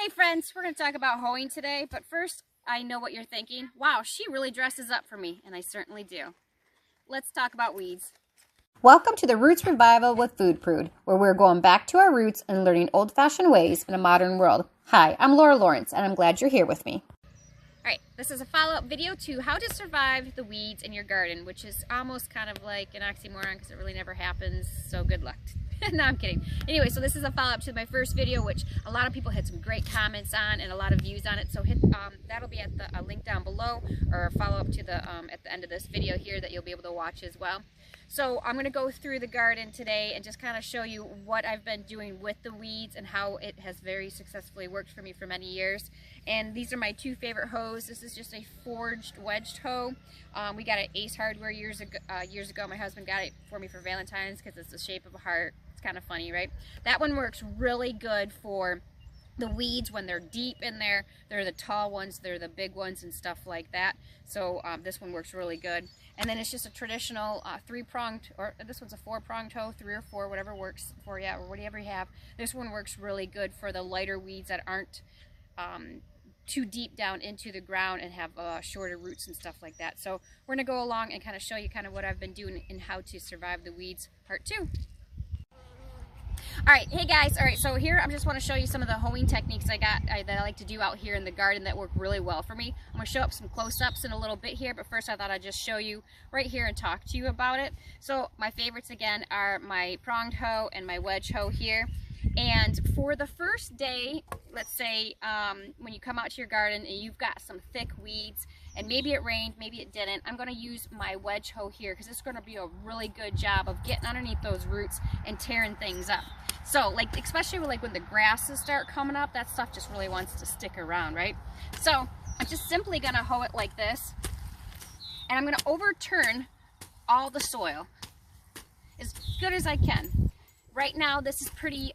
Hey friends, we're going to talk about hoeing today, but first I know what you're thinking. Wow, she really dresses up for me, and I certainly do. Let's talk about weeds. Welcome to the Roots Revival with Food Prude, where we're going back to our roots and learning old-fashioned ways in a modern world. Hi, I'm Laura Lawrence, and I'm glad you're here with me. Alright, this is a follow-up video to how to survive the weeds in your garden, which is almost kind of like an oxymoron because it really never happens, so good luck. No, I'm kidding. Anyway, so this is a follow-up to my first video, which a lot of people had some great comments on and a lot of views on it. So hit that'll be at the link down below, or a follow-up to the at the end of this video here that you'll be able to watch as well. So I'm going to go through the garden today and just kind of show you what I've been doing with the weeds and how it has very successfully worked for me for many years. And these are my two favorite hoes. This is just a forged wedged hoe. We got it at Ace Hardware years ago. My husband got it for me for Valentine's because it's the shape of a heart. It's kind of funny, right? That one works really good for the weeds when they're deep in there. They're the tall ones, they're the big ones and stuff like that. So this one works really good. And then it's just a traditional three-pronged, or this one's a four-pronged hoe, 3 or 4, whatever works for you, or whatever you have. This one works really good for the lighter weeds that aren't too deep down into the ground and have shorter roots and stuff like that. So we're going to go along and kind of show you kind of what I've been doing and how to survive the weeds, part 2. Alright, hey guys, alright, so here I just want to show you some of the hoeing techniques that I like to do out here in the garden that work really well for me. I'm going to show up some close-ups in a little bit here, but first I thought I'd just show you right here and talk to you about it. So my favorites again are my pronged hoe and my wedge hoe here. And for the first day, let's say when you come out to your garden and you've got some thick weeds, and maybe it rained, maybe it didn't, I'm going to use my wedge hoe here because it's going to be a really good job of getting underneath those roots and tearing things up. So, like, especially like when the grasses start coming up, that stuff just really wants to stick around, right? So I'm just simply going to hoe it like this, and I'm going to overturn all the soil as good as I can. Right now, this is pretty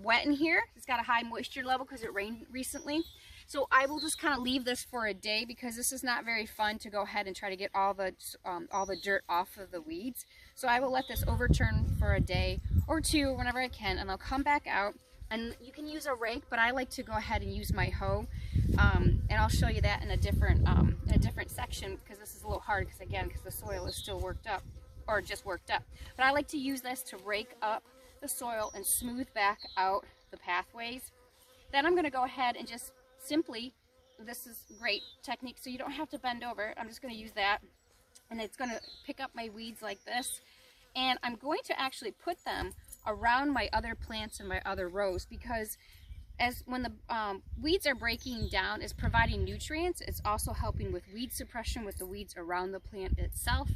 wet in here. It's got a high moisture level because it rained recently. So I will just kind of leave this for a day because this is not very fun to go ahead and try to get all the dirt off of the weeds. So I will let this overturn for a day or two whenever I can, and I'll come back out. And you can use a rake, but I like to go ahead and use my hoe. And I'll show you that in a different section because this is a little hard because the soil is still worked up. Or just worked up. But I like to use this to rake up the soil and smooth back out the pathways. Then I'm going to go ahead and just simply, this is great technique so you don't have to bend over. I'm just going to use that, and it's going to pick up my weeds like this. And I'm going to actually put them around my other plants and my other rows because when the weeds are breaking down, it's providing nutrients. It's also helping with weed suppression with the weeds around the plant itself.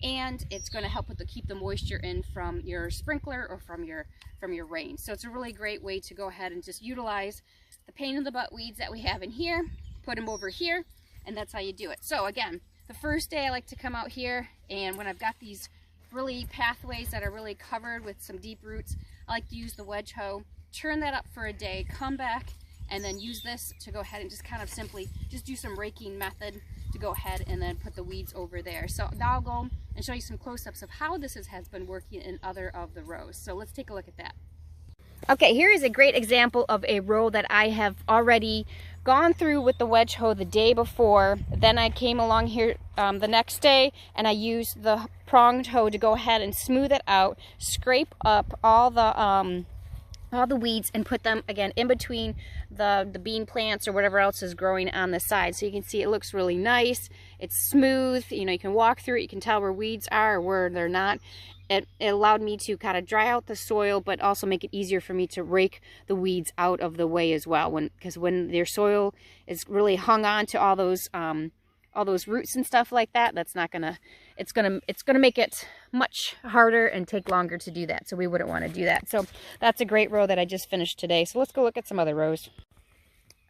And it's going to help with keep the moisture in from your sprinkler or from your rain. So it's a really great way to go ahead and just utilize the pain in the butt weeds that we have in here, put them over here, and that's how you do it. So again, the first day I like to come out here, and when I've got these really pathways that are really covered with some deep roots, I like to use the wedge hoe, turn that up for a day, come back, and then use this to go ahead and just kind of simply just do some raking method to go ahead and then put the weeds over there. So now I'll go and show you some close-ups of how this has been working in other of the rows. So let's take a look at that. Okay, here is a great example of a row that I have already gone through with the wedge hoe the day before. Then I came along here the next day and I used the pronged hoe to go ahead and smooth it out, scrape up all the weeds and put them again in between the bean plants or whatever else is growing on the side. So you can see it looks really nice. It's smooth. You know, you can walk through it. You can tell where weeds are or where they're not. It allowed me to kind of dry out the soil, but also make it easier for me to rake the weeds out of the way as well. Because when your soil is really hung on to all those roots and stuff like that, that's not gonna. It's gonna make it much harder and take longer to do that. So we wouldn't want to do that. So that's a great row that I just finished today. So let's go look at some other rows.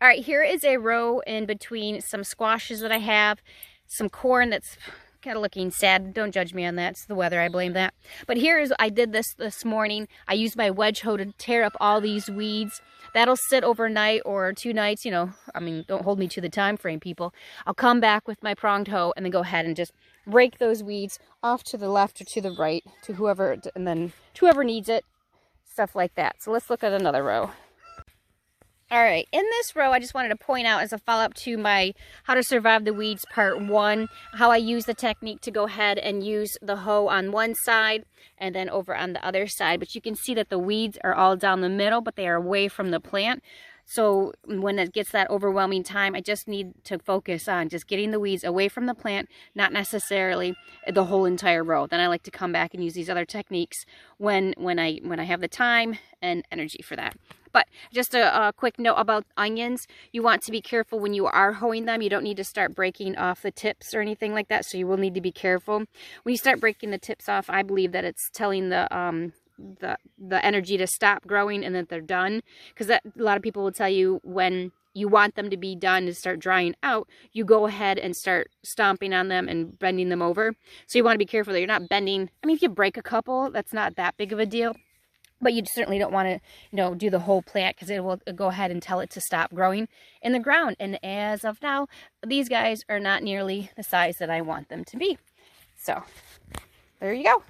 All right, here is a row in between some squashes that I have, some corn that's kind of looking sad. Don't judge me on that. It's the weather. I blame that. But here is, I did this morning. I used my wedge hoe to tear up all these weeds. That'll sit overnight or 2 nights, you know. I mean, don't hold me to the time frame, people. I'll come back with my pronged hoe and then go ahead and just rake those weeds off to the left or to the right to whoever, and then to whoever needs it, stuff like that. So let's look at another row. All right, in this row, I just wanted to point out as a follow-up to my How to Survive the Weeds Part 1, how I use the technique to go ahead and use the hoe on one side and then over on the other side. But you can see that the weeds are all down the middle, but they are away from the plant. So when it gets that overwhelming time, I just need to focus on just getting the weeds away from the plant, not necessarily the whole entire row. Then I like to come back and use these other techniques when I have the time and energy for that. But just a quick note about onions. You want to be careful when you are hoeing them. You don't need to start breaking off the tips or anything like that, so you will need to be careful. When you start breaking the tips off, I believe that it's telling the energy to stop growing and that they're done. Because a lot of people will tell you when you want them to be done to start drying out, you go ahead and start stomping on them and bending them over. So you want to be careful that you're not bending. I mean, if you break a couple, that's not that big of a deal. But you certainly don't want to, do the whole plant, because it will go ahead and tell it to stop growing in the ground. And as of now, these guys are not nearly the size that I want them to be. So there you go.